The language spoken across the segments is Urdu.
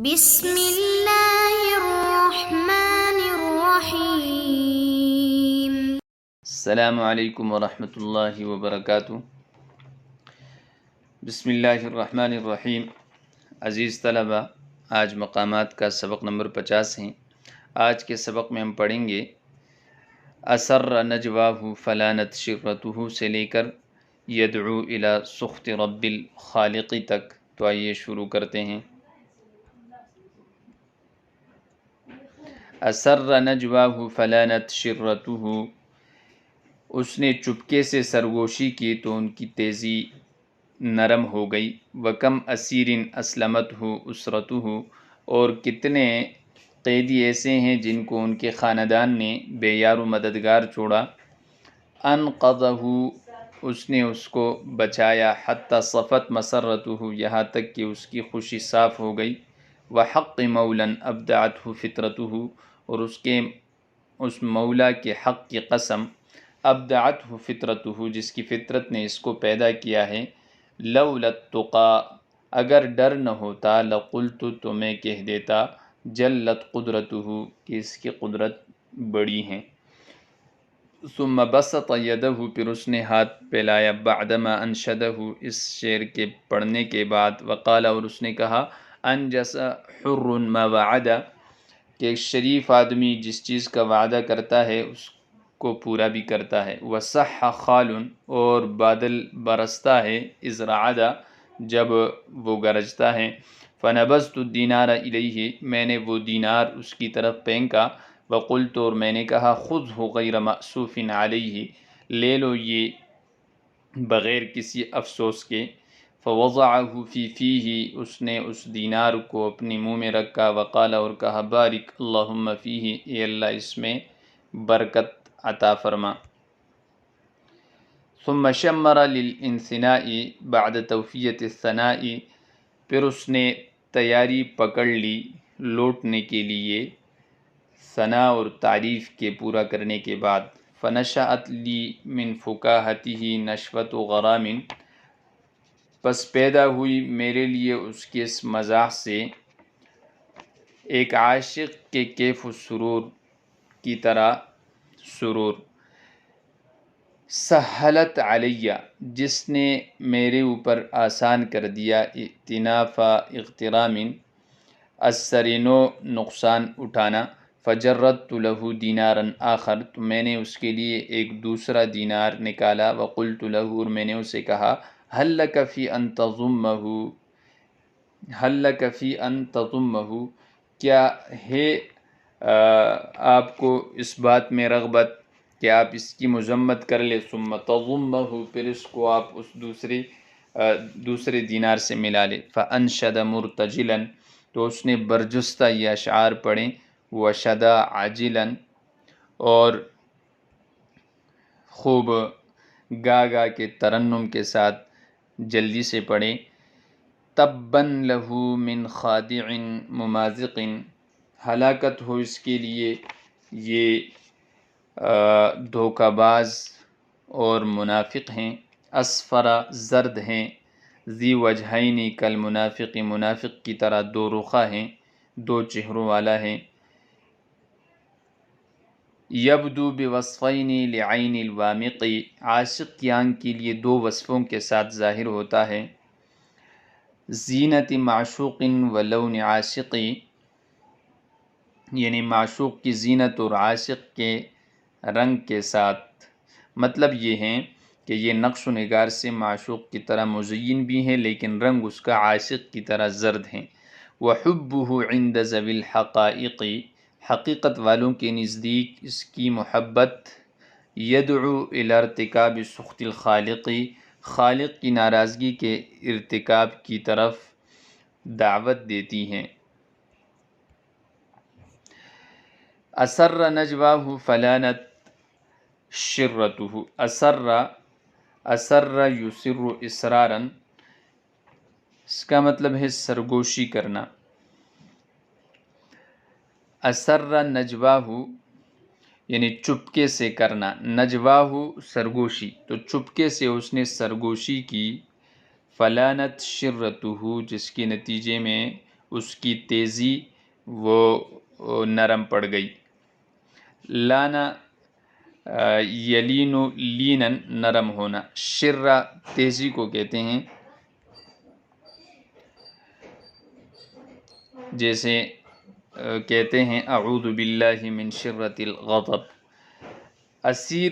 بسم اللہ الرحمن الرحیم۔ السلام علیکم ورحمۃ اللہ وبرکاتہ۔ بسم اللہ الرحمن الرحیم۔ عزیز طلبہ، آج مقامات کا سبق نمبر 50 ہیں۔ آج کے سبق میں ہم پڑھیں گے اسر نجواہ فلانت شرتہ سے لے کر یدعو الی سخط رب الخالق تک۔ تو آئیے شروع کرتے ہیں۔ اسر نجواہ فلانت شرتہ، اس نے چپکے سے سرگوشی کی تو ان کی تیزی نرم ہو گئی۔ وکم اسیر اسلمتہ اسرتہ، اور کتنے قیدی ایسے ہیں جن کو ان کے خاندان نے بے یار و مددگار چھوڑا۔ انقذہ، اس نے اس کو بچایا۔ حتی صفت مسرتہ، یہاں تک کہ اس کی خوشی صاف ہو گئی۔ وحق مولا ابدعتہ فطرتہ، اور اس مولا کے حق کی قسم، ابدعتہ فطرتہ، جس کی فطرت نے اس کو پیدا کیا ہے۔ لولا التقی، اگر ڈر نہ ہوتا، لقلت، تو میں کہہ دیتا، جلت قدرتہ، کہ اس کی قدرت بڑی ہیں۔ ثم بسط یدہ، پھر اس نے ہاتھ پھیلایا، بعدما انشدہ، اس شعر کے پڑھنے کے بعد، وقال، اور اس نے کہا، انجس حر ما وعد، کہ ایک شریف آدمی جس چیز کا وعدہ کرتا ہے اس کو پورا بھی کرتا ہے۔ وصح خال، اور بادل برستا ہے، اذ رعد، جب وہ گرجتا ہے۔ فنبذت الدینار الیہ، میں نے وہ دینار اس کی طرف پھینکا۔ وقلت، اور میں نے کہا، خذہ غیر مأسوف علیہ، لے لو یہ بغیر کسی افسوس کے۔ فوضعہ فی فیہ، اس نے اس دینار کو اپنے منہ میں رکھا۔ وقال، اور کہا، بارک اللہم فیہ، اے اللہ اس میں برکت عطا فرما۔ ثم شمر للانثناء بعد توفیت الثناء، پھر اس نے تیاری پکڑ لی لوٹنے کے لیے ثنا اور تعریف کے پورا کرنے کے بعد۔ فنشأت لی من فکاہتہ نشوۃ غرام، پس پیدا ہوئی میرے لیے اس کے اس مزاح سے ایک عاشق کے کیف و سرور کی طرح سرور۔ سہلت علیہ، جس نے میرے اوپر آسان کر دیا، اطناف اغترام، السرینو نقصان اٹھانا۔ فجردت لہ دینارا آخر، تو میں نے اس کے لیے ایک دوسرا دینار نکالا۔ وقلت لہ، اور میں نے اسے کہا، هل لک فی ان تضمہ، کیا ہے آپ کو اس بات میں رغبت کہ آپ اس کی مذمت کر لیں۔ ثم تضمہ، پھر اس کو آپ اس دوسرے دینار سے ملا لیں۔ فانشد مرتجلا، تو اس نے برجستہ یہ اشعار پڑھیں۔ وشدا عاجلا، اور خوب گا کے ترنم کے ساتھ جلدی سے پڑھیں۔ تبا لہ من خادع ممازق، ہلاکت ہو اس کے لیے یہ دھوکہ باز اور منافق ہیں۔ اسفر، زرد ہیں۔ ذی وجہین کالمنافق، منافق کی طرح دو رخا ہیں، دو چہروں والا ہے۔ یبدو بوصفین لعین الوامق، عاشق کی آنکھ کے لیے دو وصفوں کے ساتھ ظاہر ہوتا ہے۔ زینت معشوق ولون عاشق، یعنی معشوق کی زینت اور عاشق کے رنگ کے ساتھ۔ مطلب یہ ہے کہ یہ نقش و نگار سے معشوق کی طرح مزین بھی ہے، لیکن رنگ اس کا عاشق کی طرح زرد ہے۔ وحبہ عند ذوی الحقائق، حقیقت والوں کے نزدیک اس کی محبت یدعو الی ارتکاب سخط الخالق، خالق کی ناراضگی کے ارتکاب کی طرف دعوت دیتی ہیں۔ اسر نجواہ فلانت شرتہ، اسر یسر اسرارا، اس کا مطلب ہے سرگوشی کرنا۔ اسر نجواہ، یعنی چپکے سے کرنا، نجواہ سرگوشی، تو چپکے سے اس نے سرگوشی کی۔ فلانت شرتہ، جس کے نتیجے میں اس کی تیزی وہ نرم پڑ گئی. لانا یلین لینن نرم ہونا. شرہ تیزی کو کہتے ہیں. جیسے کہتے ہیں اعوذ باللہ من شرۃ الغضب. اسیر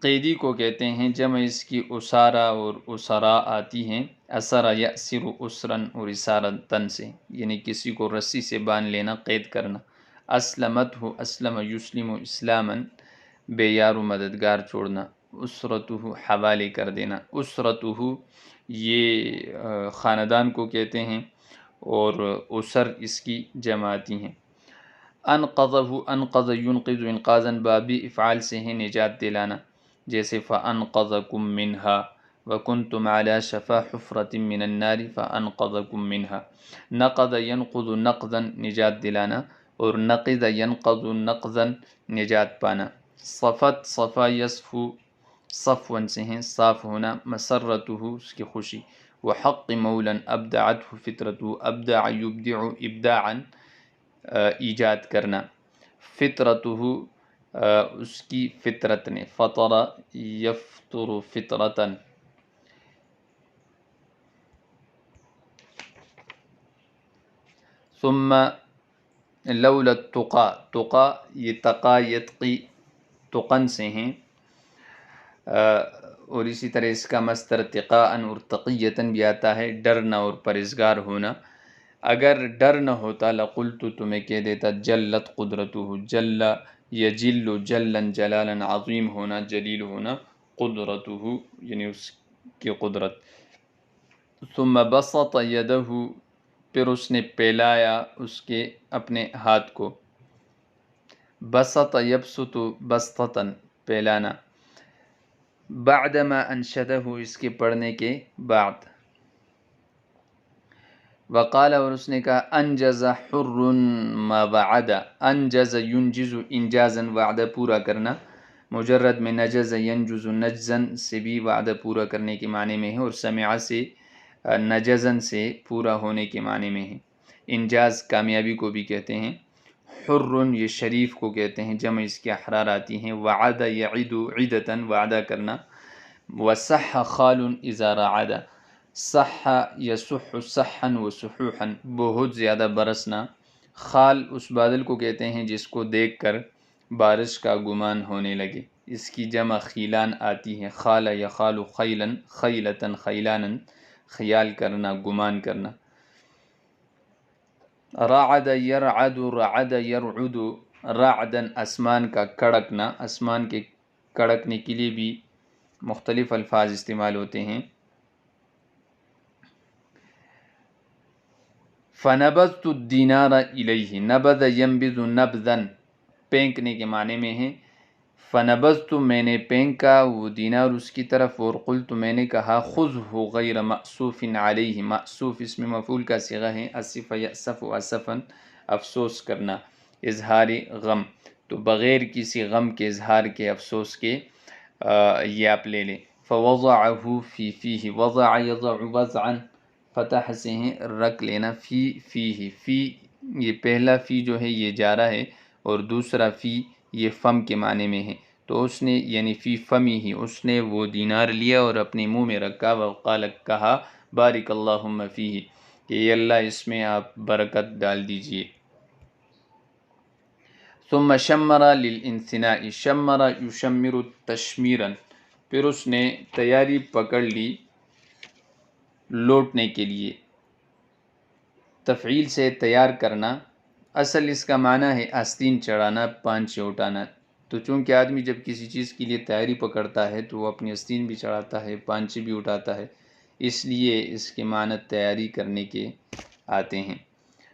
قیدی کو کہتے ہیں، جمع اس کی اسارہ اور اسرا آتی ہیں. اسرا یأسر اسرن اور اسارتن سے، یعنی کسی کو رسی سے باندھ لینا، قید کرنا. اسلمت ہو اسلم یسلم اسلاما، بے یار و مددگار چھوڑنا. اسرتہ حوالے کر دینا. اسرتہ یہ خاندان کو کہتے ہیں اور اسر اس کی جمع آتی ہیں. انقذہ انقذ ینقذ انقاذا بابی افعال سے ہیں نجات دلانا. جیسے فانقذکم منہا وکنتم علی شفا حفرۃ من النار فانقذکم منہا. نقذ ینقذ نقذا نجات دلانا، اور نقذ ینقذ نقذا نجات پانا. صفت صفا یصفو صفوا سے ہیں صاف ہونا. مسرتہ اس کی خوشی. وحق مولا ابدعته فطرتہ ابدع یبدع ابداعا ایجاد کرنا. فطرتہ اس کی فطرت نے. فطر یفطر فطرتا. ثم لولا التقا، تقا یہ تقا یتقی تقن سے ہیں، اور اسی طرح اس کا مصدر تقاءً اور تقیتاً بھی آتا ہے، ڈرنا اور پرہیزگار ہونا. اگر ڈر نہ ہوتا لقلت تو میں کہہ دیتا جلت قدرتہ. جل یجل جلن جلالاً عظیم ہونا جلیل ہونا. قدرتہ یعنی اس کی قدرت. ثم بسط یدہ پھر اس نے پھیلایا اس کے اپنے ہاتھ کو. بسط یبسط بسطتاً پھیلانا. بعدما انشدہ اس کے پڑھنے کے بعد. وقال اور اس نے کہا انجز حر ما وعد. انجز ینجز انجازا وعدہ پورا کرنا. مجرد میں نجز ینجز نجزن سے بھی وعدہ پورا کرنے کے معنی میں ہے، اور سمع سے نجزن سے پورا ہونے کے معنی میں ہے. انجاز کامیابی کو بھی کہتے ہیں. حر یہ شریف کو کہتے ہیں، جمع اس کے احرار آتی ہیں. وعد یعد عدتاً وعدہ کرنا. وصح خال اذا رعد. صح یصح صحا وصحوحا بہت زیادہ برسنا. خال اس بادل کو کہتے ہیں جس کو دیکھ کر بارش کا گمان ہونے لگے. اس کی جمع خیلان آتی ہے. خال یخال خیلا خیلتا خیلانا خیال کرنا گمان کرنا. رعد یرعد رعد یرعد. رعدن آسمان کا کڑکنا. آسمان کے کڑکنے کے لیے بھی مختلف الفاظ استعمال ہوتے ہیں. فنبذت الدینار الیہ. نبذ ینبذ نبذا پھینکنے کے معنی میں ہے. فنبذت میں نے پھینکا وہ دینار اس کی طرف. اور قلت میں نے کہا خذہ غیر مأسوف علیہ. مأسوف اس میں مفعول کا صیغہ ہے. اسف یأسف اسفا افسوس کرنا اظہار غم. تو بغیر کسی غم کے اظہار کے افسوس کے یہ آپ لے لیں. فوضعہ فی فیہ. وضع یضع وضعا فتح سے ہیں رکھ لینا. فی فیہ. فی یہ پہلا فی جو ہے یہ جارہ ہے، اور دوسرا فی یہ فم کے معنی میں ہے. تو اس نے یعنی فی فمی ہی اس نے وہ دینار لیا اور اپنے منہ میں رکھا. وقال کہا بارک اللہم فیہ کہ یہ اللہ اس میں آپ برکت ڈال دیجئے. ثم شمر للانثناء. شمر یشمر تشمیرا. پھر اس نے تیاری پکڑ لی لوٹنے کے لیے. تفعیل سے تیار کرنا. اصل اس کا معنی ہے آستین چڑھانا، پانچے اٹھانا. تو چونکہ آدمی جب کسی چیز کے لیے تیاری پکڑتا ہے تو وہ اپنی آستین بھی چڑھاتا ہے، پانچے بھی اٹھاتا ہے، اس لیے اس کے معنی تیاری کرنے کے آتے ہیں.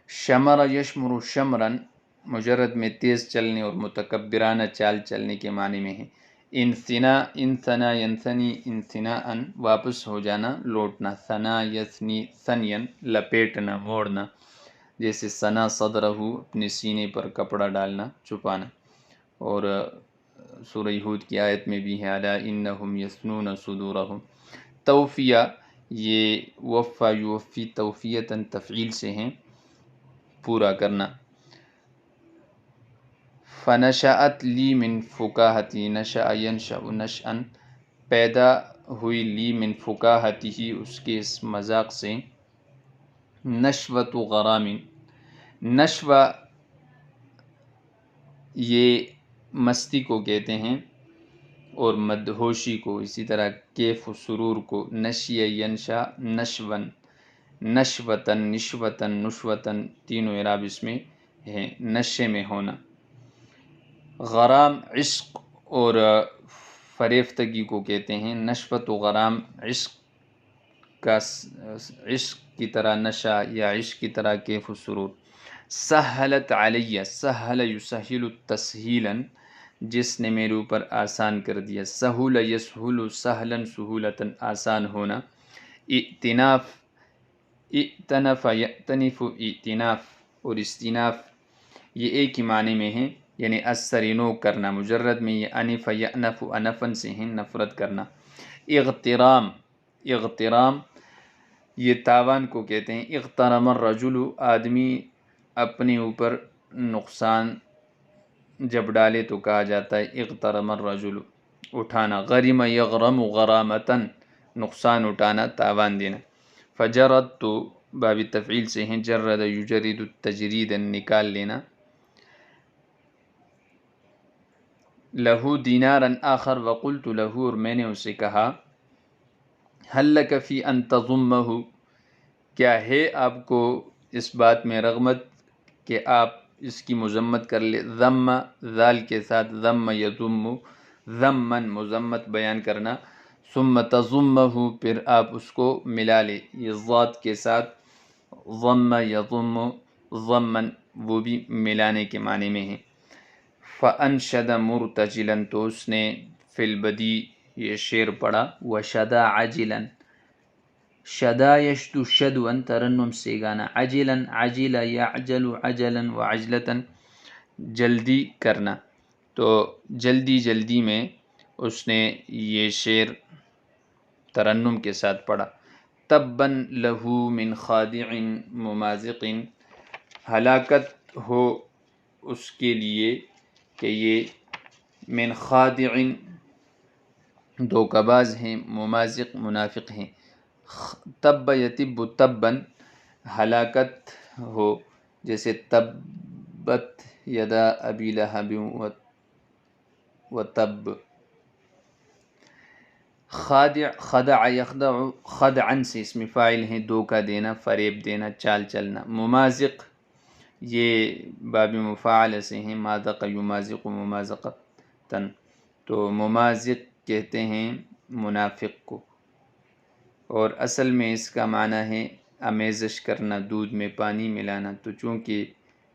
شمر یشمر شمرن مجرد میں تیز چلنے اور متکبرانہ چال چلنے کے معنی میں ہے. انثنا انثنا ینثنی انثناءً واپس ہو جانا لوٹنا. ثنا یثنی ثنیا لپیٹنا موڑنا. جیسے ثنا صدرہ اپنے سینے پر کپڑا ڈالنا چھپانا. اور سورہ ہود کی آیت میں بھی ہے الا انہم یثنون صدورہم. توفیہ یہ وفا یوفی توفیتاً تفعیل سے ہیں. پورا کرنا. فنشأت لی من فکاہتی، نشأ ینشأ نشأً، پیدا ہوئی لی من فکاہتی، اس کے اس مذاق سے، نشوۃ غرام، نشوہ یہ مستی کو کہتے ہیں اور مدہوشی کو، اسی طرح کیف و سرور کو. نشیہ ینشا نشون، نشوتن نشوتن نشوتن، تینوں اعراب اس میں ہیں، نشے میں ہونا. غرام عشق اور فریفتگی کو کہتے ہیں. نشوت و غرام عشق کا، عشق کی طرح نشہ یا عشق کی طرح کیف و سرور. سہلت علیہ، سہل یسہل تسہیلا، جس نے میرے اوپر آسان کر دیا. سہول یسہل سہلا سہولتا، آسان ہونا. ائتناف، ائتنف یأتنف ائتناف اور استناف یہ ایک ہی معنی میں ہیں، یعنی اثر کرنا. مجرد میں یہ انف یأنف انفن سے ہیں، نفرت کرنا. اغترام، اغترام یہ تاوان کو کہتے ہیں. اغترم الرجل، آدمی اپنے اوپر نقصان جب ڈالے تو کہا جاتا ہے اغترم الرجل، اٹھانا. غرم یغرم غرامتن، نقصان اٹھانا، تاوان دینا. فجرد تو باب تفعیل سے ہیں، جرد یجرد التجرید، نکال لینا. لہو دینارا آخر وقلت لہو، اور میں نے اسے کہا، حل لک فی ان تضمہ، کیا ہے آپ کو اس بات میں رغبت کہ آپ اس کی مذمت کر لے. ضم ذال کے ساتھ، ضم یضم، ضمن مذمت بیان کرنا. ثم تضمہ، پھر آپ اس کو ملا لے، یہ ضاد کے ساتھ، ضم یضم ضمن، وہ بھی ملانے کے معنی میں ہیں. فانشد مرتجلا، تو اس نے فی البدی یہ شعر پڑھا. وشدا عجلا، شدا یشدو شدوا، ترنم سے گانا. عجلا عجل یعجل عجلا وعجلتا، جلدی کرنا. تو جلدی جلدی میں اس نے یہ شعر ترنم کے ساتھ پڑھا. تبا لہو من خادع ممازق، ہلاکت ہو اس کے لیے کہ یہ من خادع دھوکہ باز ہیں، ممازق منافق ہیں. تب یتب تبا، ہلاکت ہو، جیسے تبت یدا ابی لہب و تب. خادع، خدع یخدع، خدعن سے اسم فاعل ہیں، دھوکہ دینا، فریب دینا، چال چلنا. ممازق یہ باب مفاعلہ سے ہیں، مازق یمازق ممازقتاً، تو ممازق کہتے ہیں منافق کو، اور اصل میں اس کا معنی ہے آمیزش کرنا، دودھ میں پانی ملانا. تو چونکہ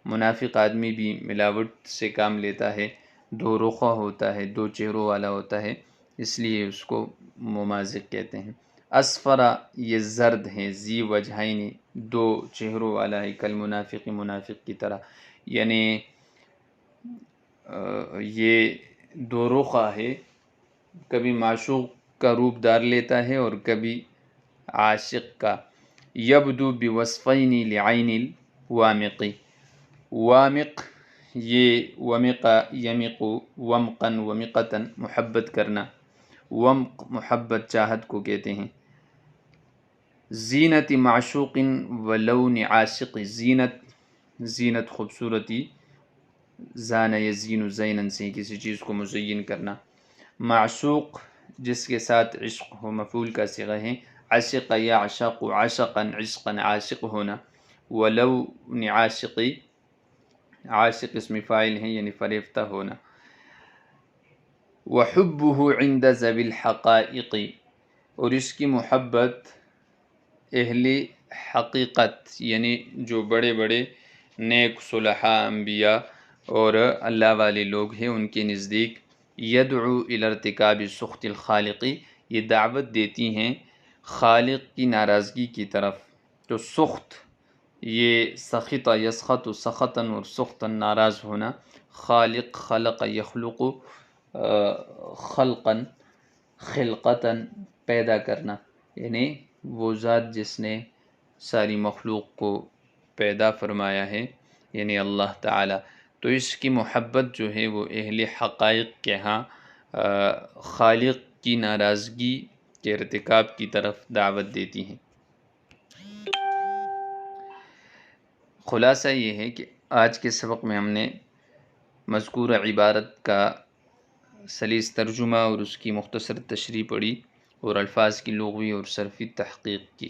منافق آدمی بھی ملاوٹ سے کام لیتا ہے، دو رخہ ہوتا ہے، دو چہروں والا ہوتا ہے، اس لیے اس کو ممازق کہتے ہیں. اسفرا یہ زرد ہیں، ذی وجہین دو چہروں والا ہے، کل منافق منافق کی طرح، یعنی یہ دو رخہ ہے، کبھی معشوق کا روپ دار لیتا ہے اور کبھی عاشق کا. یبدو بوصفین لعین الوامق، وامق یہ ومق یمق ومقا ومقتا، محبت کرنا. ومق محبت چاہت کو کہتے ہیں. زینت معشوق ولون عاشق، زینت زینت خوبصورتی، زان یزین زینن سے کسی چیز کو مزین کرنا. معشوق جس کے ساتھ عشق ہو، مفعول کا صیغہ ہے. عشق یعشق عشقا، عشقا عاشق ہونا. ولون عاشقی، عاشق اسم فاعل ہیں، یعنی فریفتہ ہونا. وحبہ عند ذوی الحقائق، اور اس کی محبت اہل حقیقت، یعنی جو بڑے بڑے نیک صلحاء انبیاء اور اللہ والے لوگ ہیں ان کے نزدیک. یدعو الی ارتکاب سخط الخالق، یہ دعوت دیتی ہیں خالق کی ناراضگی کی طرف. تو سخط یہ سخط یسخط سخطاً اور سخطاً ناراض ہونا. خالق خلق یخلق خلقاً خلقتاً پیدا کرنا، یعنی وہ ذات جس نے ساری مخلوق کو پیدا فرمایا ہے. یعنی اللہ تعالی، تو اس کی محبت جو ہے وہ اہل حقائق کے ہاں خالق کی ناراضگی کے ارتکاب کی طرف دعوت دیتی ہیں۔ خلاصہ یہ ہے کہ آج کے سبق میں ہم نے مذکورہ عبارت کا سلیس ترجمہ اور اس کی مختصر تشریح پڑھی اور الفاظ کی لغوی اور صرفی تحقیق کی۔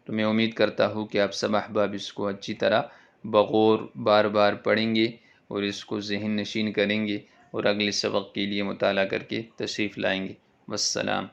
تو میں امید کرتا ہوں کہ آپ سب احباب اس کو اچھی طرح بغور بار بار پڑھیں گے اور اس کو ذہن نشین کریں گے اور اگلے سبق کے لیے مطالعہ کر کے تشریف لائیں گے۔ والسلام۔